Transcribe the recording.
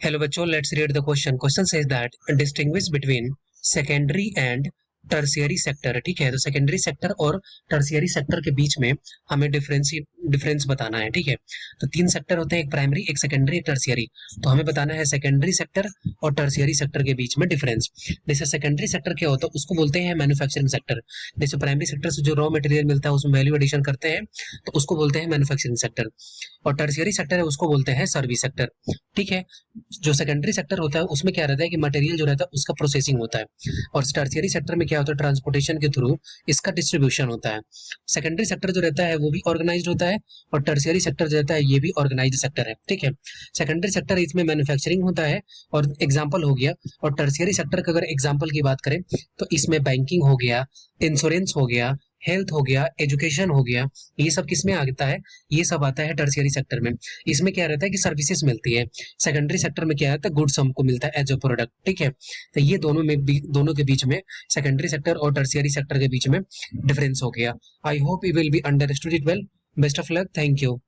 Hello बच्चों, let's read the question. Question says that distinguish between secondary and tertiary sector. ठीक है, तो secondary sector और tertiary sector के बीच में हमें डिफरेंस बताना है. ठीक है, तो तीन सेक्टर होते हैं, एक प्राइमरी, एक सेकेंडरी, एक टर्शियरी. तो हमें बताना है सेकेंडरी सेक्टर और टर्शियरी सेक्टर के बीच में डिफरेंस. जैसे सेकेंडरी सेक्टर क्या होता है, उसको बोलते हैं मैन्युफैक्चरिंग सेक्टर. जैसे प्राइमरी सेक्टर से जो रॉ मटेरियल मिलता है उसमें वैल्यू एडिशन करते हैं, तो उसको बोलते हैं मैन्युफैक्चरिंग सेक्टर. और टर्शियरी सेक्टर है उसको बोलते हैं सर्विस सेक्टर. ठीक है, जो सेकेंडरी सेक्टर होता है उसमें क्या रहता है कि मटेरियल जो रहता है उसका प्रोसेसिंग होता है, और टर्शियरी सेक्टर में क्या होता है, ट्रांसपोर्टेशन के थ्रू इसका डिस्ट्रीब्यूशन होता है. सेकेंडरी सेक्टर जो रहता है वो भी ऑर्गेनाइज्ड होता है, और टर्शियरी सेक्टर जो रहता है ये भी ऑर्गेनाइज्ड सेक्टर है. ठीक है, सेकेंडरी सेक्टर इसमें मैन्युफैक्चरिंग होता है और एग्जाम्पल हो गया, और टर्शियरी सेक्टर का अगर एग्जाम्पल की बात करें तो इसमें बैंकिंग हो गया, इंश्योरेंस हो गया, हेल्थ हो गया, एजुकेशन हो गया, ये सब किसमें आता है, ये सब आता है टर्शियरी सेक्टर में. इसमें क्या रहता है कि सर्विसेज मिलती है. सेकेंडरी सेक्टर में क्या रहता है, गुड्स हमको मिलता है एज अ प्रोडक्ट. ठीक है, तो ये दोनों के बीच में सेकेंडरी सेक्टर और टर्शियरी सेक्टर के बीच में डिफरेंस हो गया. I hope you will be understood it well. Best of luck. Thank you.